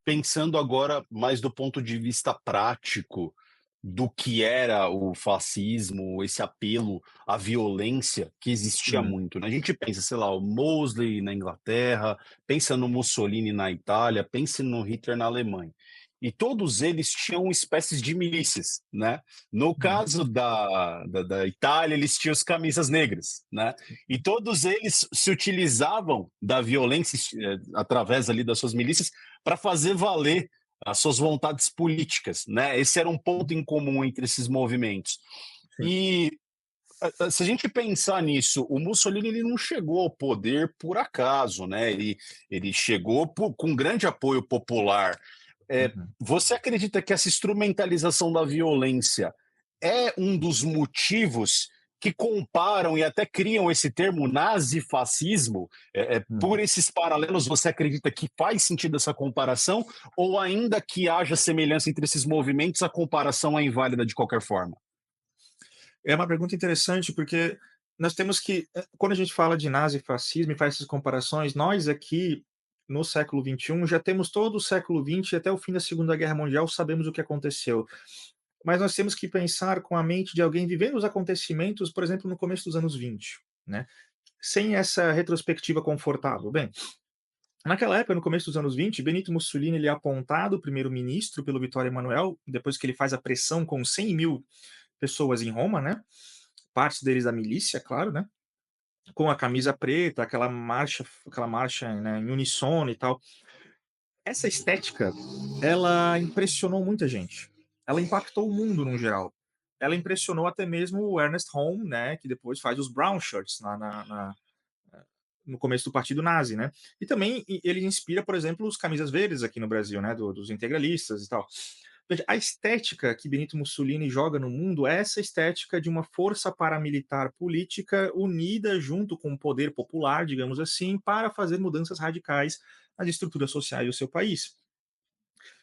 pensando agora mais do ponto de vista prático do que era o fascismo, esse apelo à violência que existia Hum, muito, né. A gente pensa, sei lá, o Mosley na Inglaterra, pensa no Mussolini na Itália, pensa no Hitler na Alemanha. E todos eles tinham espécies de milícias, né. No hum, caso da Itália, eles tinham os camisas negras, né. E todos eles se utilizavam da violência, através ali das suas milícias, para fazer valer as suas vontades políticas, né? Esse era um ponto em comum entre esses movimentos. sim. E se a gente pensar nisso, o Mussolini ele não chegou ao poder por acaso, né? Ele chegou com grande apoio popular. Uhum. Você acredita que essa instrumentalização da violência é um dos motivos que comparam e até criam esse termo nazifascismo? Por Uhum. esses paralelos, você acredita que faz sentido essa comparação? Ou ainda que haja semelhança entre esses movimentos, a comparação é inválida de qualquer forma? É uma pergunta interessante, porque nós temos que, quando a gente fala de nazifascismo e faz essas comparações, nós aqui no século XXI já temos todo o século XX e até o fim da Segunda Guerra Mundial sabemos o que aconteceu. Mas nós temos que pensar com a mente de alguém vivendo os acontecimentos, por exemplo, no começo dos anos 20, né? Sem essa retrospectiva confortável. Bem, naquela época, no começo dos anos 20, Benito Mussolini ele é apontado primeiro-ministro pelo Vittorio Emanuele, depois que ele faz a pressão com 100.000 pessoas em Roma, né? Partes deles da milícia, claro, né? Com a camisa preta, aquela marcha, né, em uníssono e tal. Essa estética, ela impressionou muita gente. Ela impactou o mundo no geral. Ela impressionou até mesmo o Ernest Holm, né, que depois faz os brown shirts no começo do partido nazi, né? E também ele inspira, por exemplo, os camisas verdes aqui no Brasil, né, dos integralistas e tal. Veja, a estética que Benito Mussolini joga no mundo é essa estética de uma força paramilitar política unida junto com o poder popular, digamos assim, para fazer mudanças radicais nas estruturas sociais do seu país.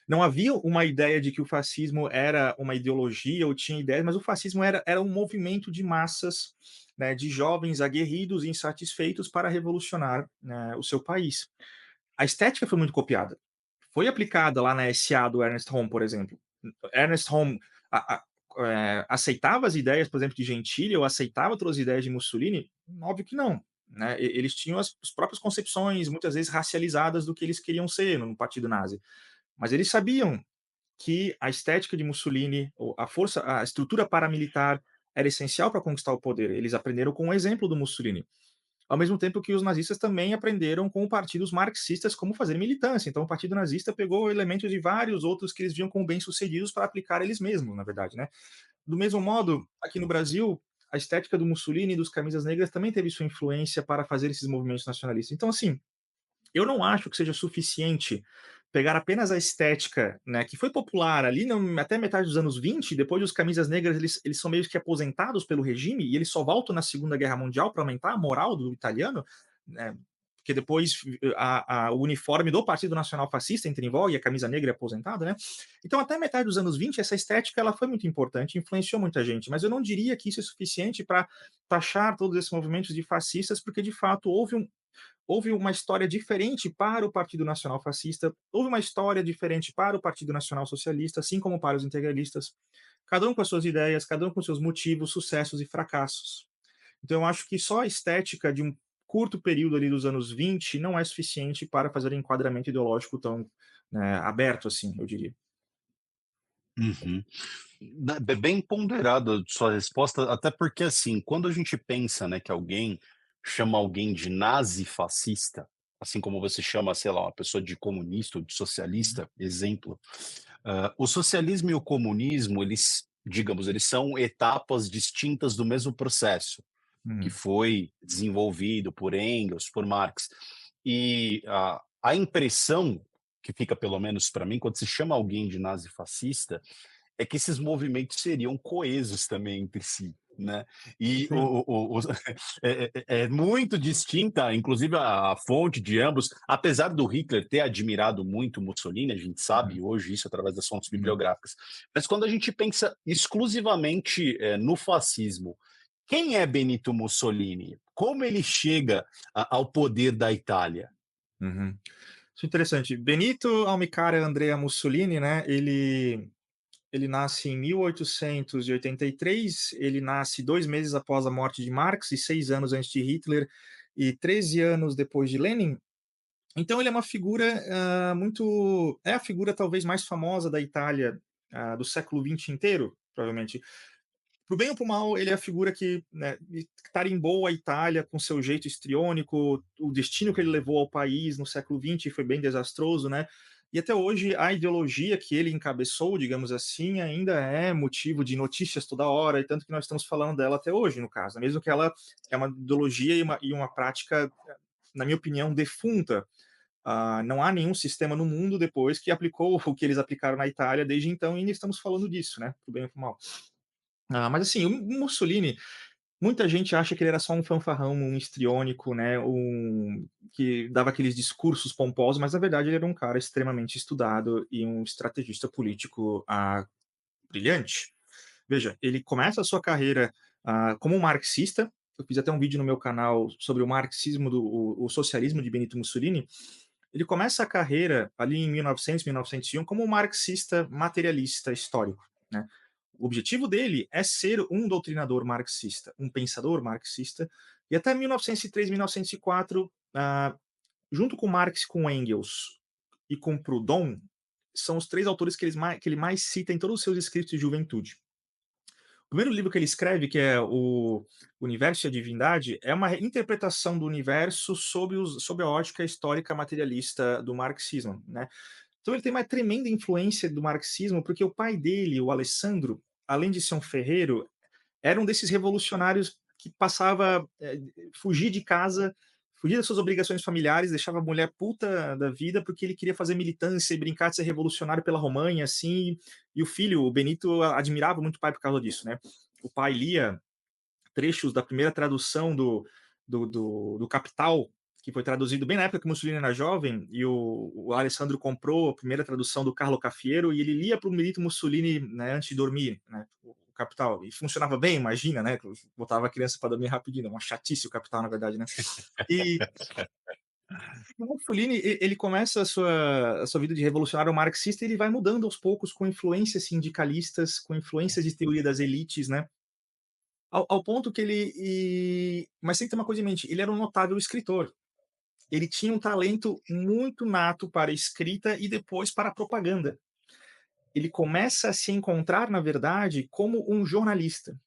Não havia uma ideia de que o fascismo era uma ideologia ou tinha ideias, mas o fascismo era um movimento de massas, né, de jovens aguerridos e insatisfeitos para revolucionar, né, o seu país. A estética foi muito copiada. Foi aplicada lá na SA do Ernest Holm, por exemplo. Ernest Holm aceitava as ideias, por exemplo, de Gentili ou aceitava outras ideias de Mussolini? Óbvio que não. Né? Eles tinham as próprias concepções, muitas vezes racializadas, do que eles queriam ser no partido nazi. Mas eles sabiam que a estética de Mussolini, a força, a estrutura paramilitar era essencial para conquistar o poder. Eles aprenderam com o exemplo do Mussolini. Ao mesmo tempo que os nazistas também aprenderam com partidos marxistas como fazer militância. Então, o partido nazista pegou elementos de vários outros que eles viam como bem-sucedidos para aplicar eles mesmos, na verdade, né? Do mesmo modo, aqui no Brasil, a estética do Mussolini e dos camisas negras também teve sua influência para fazer esses movimentos nacionalistas. Então, assim, eu não acho que seja suficiente pegar apenas a estética, né, que foi popular ali até metade dos anos 20, depois os camisas negras eles são meio que aposentados pelo regime e eles só voltam na Segunda Guerra Mundial para aumentar a moral do italiano, né, porque depois o uniforme do Partido Nacional Fascista entra em voga e a camisa negra é aposentada, né? Então até metade dos anos 20 essa estética ela foi muito importante, influenciou muita gente, mas eu não diria que isso é suficiente para taxar todos esses movimentos de fascistas, porque de fato houve uma história diferente para o Partido Nacional Fascista, houve uma história diferente para o Partido Nacional Socialista, assim como para os integralistas, cada um com as suas ideias, cada um com seus motivos, sucessos e fracassos. Então eu acho que só a estética de um curto período ali dos anos 20 não é suficiente para fazer um enquadramento ideológico tão, né, aberto assim, eu diria. Uhum. Bem ponderada a sua resposta, até porque, assim, quando a gente pensa, né, que alguém chama alguém de nazi-fascista, assim como você chama, sei lá, uma pessoa de comunista ou de Uhum. socialista, exemplo, o socialismo e o comunismo, eles, digamos, eles são etapas distintas do mesmo processo, que Uhum. foi desenvolvido por Engels, por Marx. E a impressão que fica, pelo menos para mim, quando se chama alguém de nazi-fascista, é que esses movimentos seriam coesos também entre si, né? E Sim. é muito distinta, inclusive a fonte de ambos, apesar do Hitler ter admirado muito Mussolini, a gente sabe Uhum. hoje isso através das fontes Uhum. bibliográficas, mas quando a gente pensa exclusivamente no fascismo, quem é Benito Mussolini? Como ele chega ao poder da Itália? Uhum. Isso é interessante. Benito Almicare Andrea Mussolini, né, ele nasce em 1883, ele nasce 2 meses após a morte de Marx e 6 anos antes de Hitler e 13 anos depois de Lenin. Então ele é uma figura, muito é a figura talvez mais famosa da Itália, do século XX inteiro, provavelmente. Pro bem ou pro mal, ele é a figura que, né, tarimbou a Itália com seu jeito histriônico, o destino que ele levou ao país no século XX foi bem desastroso, né? E até hoje a ideologia que ele encabeçou, digamos assim, ainda é motivo de notícias toda hora, e tanto que nós estamos falando dela até hoje, no caso, né? Mesmo que ela é uma ideologia e uma prática, na minha opinião, defunta. Não há nenhum sistema no mundo depois que aplicou o que eles aplicaram na Itália desde então, e ainda estamos falando disso, né? Pro bem ou pro mal. Mas assim, o Mussolini, muita gente acha que ele era só um fanfarrão, um histriônico, né, que dava aqueles discursos pomposos, mas na verdade ele era um cara extremamente estudado e um estrategista político, brilhante. Veja, ele começa a sua carreira, como um marxista. Eu fiz até um vídeo no meu canal sobre o marxismo o socialismo de Benito Mussolini. Ele começa a carreira ali em 1900, 1901 como um marxista materialista histórico, né. O objetivo dele é ser um doutrinador marxista, um pensador marxista, e até 1903, 1904, junto com Marx, com Engels e com Proudhon, são os 3 autores que ele mais cita em todos os seus escritos de juventude. O primeiro livro que ele escreve, que é o Universo e a Divindade, é uma interpretação do universo sob a ótica histórica materialista do marxismo, né. Então ele tem uma tremenda influência do marxismo, porque o pai dele, o Alessandro, além de ser um ferreiro, era um desses revolucionários que passava, fugir de casa, fugir das suas obrigações familiares, deixava a mulher puta da vida, porque ele queria fazer militância e brincar de ser revolucionário pela Romanha, assim, e o filho, o Benito, admirava muito o pai por causa disso, né. O pai lia trechos da primeira tradução do Capital, que foi traduzido bem na época que Mussolini era jovem, e o Alessandro comprou a primeira tradução do Carlo Cafiero, e ele lia para o Benito Mussolini, né, antes de dormir, né, o Capital. E funcionava bem, imagina, né? Botava a criança para dormir rapidinho, uma chatice o Capital, na verdade, né? E o Mussolini, ele começa a sua vida de revolucionário marxista e ele vai mudando aos poucos com influências sindicalistas, com influências de teoria das elites, né? Ao ponto que mas tem que ter uma coisa em mente, ele era um notável escritor. Ele tinha um talento muito nato para a escrita e depois para a propaganda. Ele começa a se encontrar, na verdade, como um jornalista.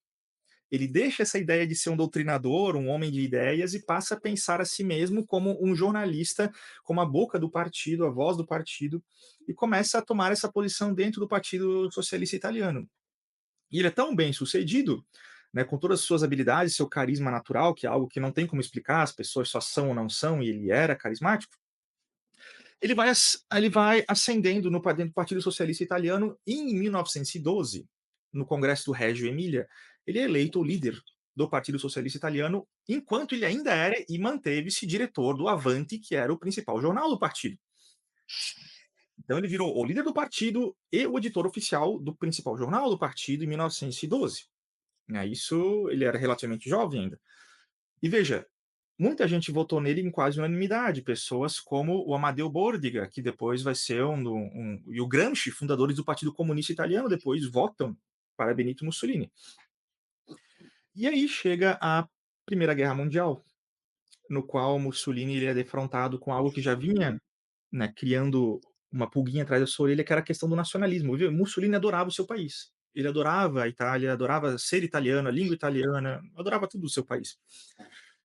Ele deixa essa ideia de ser um doutrinador, um homem de ideias, e passa a pensar a si mesmo como um jornalista, como a boca do partido, a voz do partido, e começa a tomar essa posição dentro do Partido Socialista Italiano. E ele é tão bem sucedido, né, com todas as suas habilidades, seu carisma natural, que é algo que não tem como explicar, as pessoas só são ou não são, e ele era carismático. Ele vai ascendendo no dentro do Partido Socialista Italiano, e em 1912, no Congresso do Reggio Emília, ele é eleito o líder do Partido Socialista Italiano, enquanto ele ainda era e manteve-se diretor do Avanti, que era o principal jornal do partido. Então ele virou o líder do partido e o editor oficial do principal jornal do partido em 1912. Isso, ele era relativamente jovem ainda. E veja, muita gente votou nele em quase unanimidade, pessoas como o Amadeo Bordiga, que depois vai ser e o Gramsci, fundadores do Partido Comunista Italiano, depois votam para Benito Mussolini. E aí chega a Primeira Guerra Mundial, no qual Mussolini ele é defrontado com algo que já vinha, né, criando uma pulguinha atrás da sua orelha, que era a questão do nacionalismo. Viu? Mussolini adorava o seu país. Ele adorava a Itália, adorava ser italiano, a língua italiana, adorava tudo do seu país.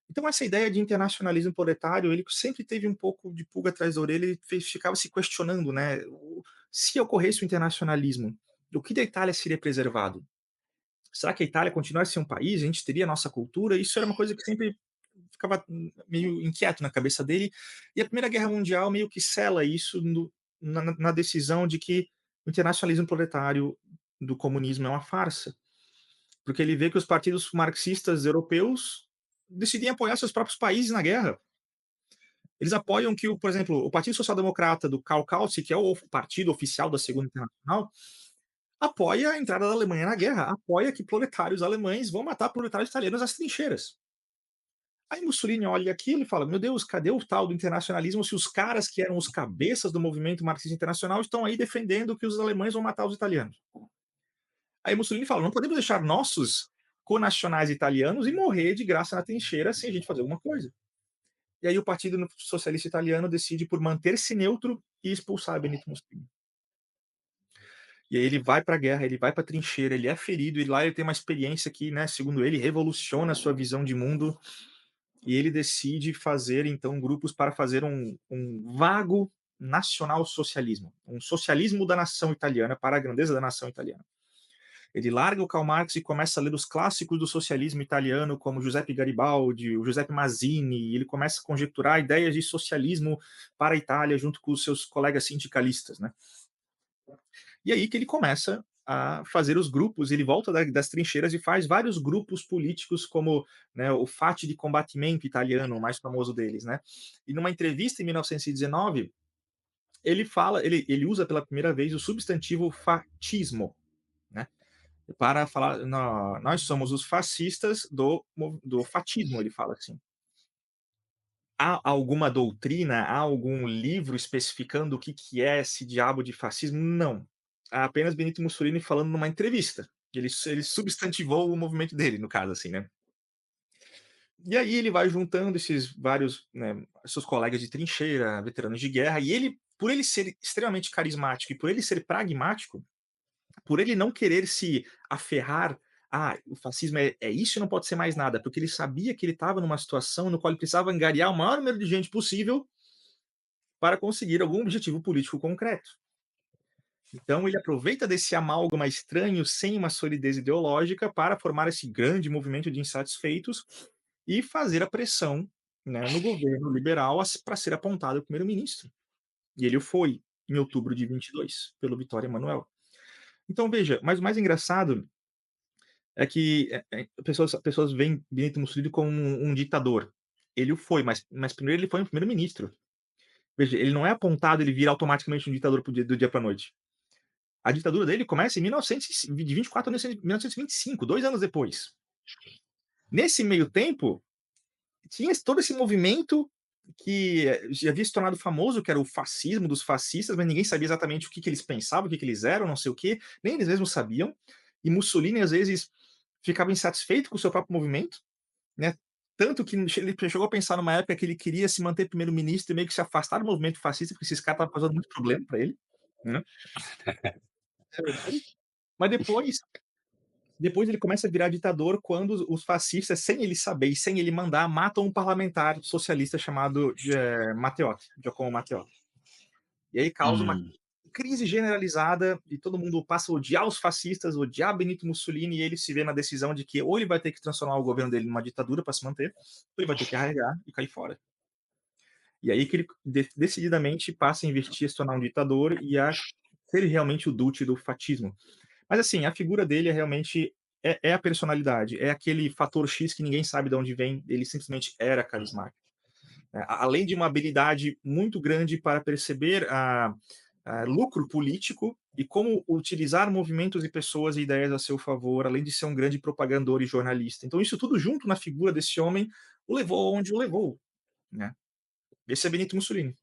Então essa ideia de internacionalismo proletário, ele sempre teve um pouco de pulga atrás da orelha, ele ficava se questionando, né, se ocorresse o internacionalismo, o que da Itália seria preservado? Será que a Itália continuaria a ser um país? A gente teria a nossa cultura? Isso era uma coisa que sempre ficava meio inquieto na cabeça dele. E a Primeira Guerra Mundial meio que sela isso na decisão de que o internacionalismo proletário do comunismo é uma farsa, porque ele vê que os partidos marxistas europeus decidem apoiar seus próprios países na guerra. Eles apoiam que, por exemplo, o Partido Social Democrata do Karl Kautsky, que é o partido oficial da Segunda Internacional, apoia a entrada da Alemanha na guerra, apoia que proletários alemães vão matar proletários italianos às trincheiras. Aí Mussolini olha aquilo e fala: "Meu Deus, cadê o tal do internacionalismo se os caras que eram os cabeças do movimento marxista internacional estão aí defendendo que os alemães vão matar os italianos?". Aí Mussolini fala: "Não podemos deixar nossos conacionais italianos e morrer de graça na trincheira sem a gente fazer alguma coisa". E aí o Partido Socialista Italiano decide por manter-se neutro e expulsar Benito Mussolini. E aí ele vai para a guerra, ele vai para a trincheira, ele é ferido e lá ele tem uma experiência que, né, segundo ele, revoluciona a sua visão de mundo. E ele decide fazer, então, grupos para fazer um vago nacional-socialismo, um socialismo da nação italiana para a grandeza da nação italiana. Ele larga o Karl Marx e começa a ler os clássicos do socialismo italiano, como Giuseppe Garibaldi, o Giuseppe Mazzini, e ele começa a conjecturar ideias de socialismo para a Itália junto com os seus colegas sindicalistas, né? E aí que ele começa a fazer os grupos, ele volta das trincheiras e faz vários grupos políticos, como, né, o Fati di Combattimento italiano, o mais famoso deles, né? E numa entrevista em 1919, ele usa pela primeira vez o substantivo fascismo, né? Para falar, nós somos os fascistas do fatismo, ele fala assim. Há alguma doutrina, há algum livro especificando o que que é esse diabo de fascismo? Não. Há apenas Benito Mussolini falando numa entrevista. Ele substantivou o movimento dele, no caso, assim, né. E aí ele vai juntando esses vários, né, seus colegas de trincheira, veteranos de guerra, e ele, por ele ser extremamente carismático e por ele ser pragmático, por ele não querer se aferrar: "Ah, o fascismo é isso e não pode ser mais nada", porque ele sabia que ele estava numa situação no qual ele precisava angariar o maior número de gente possível para conseguir algum objetivo político concreto. Então ele aproveita desse amálgama estranho, sem uma solidez ideológica, para formar esse grande movimento de insatisfeitos e fazer a pressão, né, no governo liberal para ser apontado primeiro-ministro. E ele o foi, em outubro de 22, pelo Vitória Emanuel. Então veja, mas o mais engraçado é que pessoas veem Benito Mussolini como um ditador. Ele o foi, mas primeiro ele foi um primeiro-ministro. Veja, ele não é apontado, ele vira automaticamente um ditador do dia para a noite. A ditadura dele começa em 1900 de 24 a 1925, 2 anos depois. Nesse meio tempo, tinha todo esse movimento que já havia se tornado famoso, que era o fascismo dos fascistas, mas ninguém sabia exatamente o que que eles pensavam, o que que eles eram, não sei o quê, nem eles mesmos sabiam. E Mussolini, às vezes, ficava insatisfeito com o seu próprio movimento, né, tanto que ele chegou a pensar numa época que ele queria se manter primeiro-ministro e meio que se afastar do movimento fascista, porque esses caras estavam causando muito problema para ele, né. É verdade. Mas depois ele começa a virar ditador quando os fascistas, sem ele saber e sem ele mandar, matam um parlamentar socialista chamado Matteotti, Giacomo Matteotti. E aí causa uma Hum. crise generalizada e todo mundo passa a odiar os fascistas, odiar Benito Mussolini, e ele se vê na decisão de que ou ele vai ter que transformar o governo dele numa ditadura para se manter, ou ele vai ter que arregar e cair fora. E aí que ele decididamente passa a investir, a se tornar um ditador e a ser realmente o Duce do fascismo. Mas assim, a figura dele é realmente a personalidade, é aquele fator X que ninguém sabe de onde vem, ele simplesmente era carismático. Além de uma habilidade muito grande para perceber a lucro político e como utilizar movimentos e pessoas e ideias a seu favor, além de ser um grande propagandor e jornalista. Então isso tudo junto na figura desse homem o levou onde o levou, né. Esse é Benito Mussolini.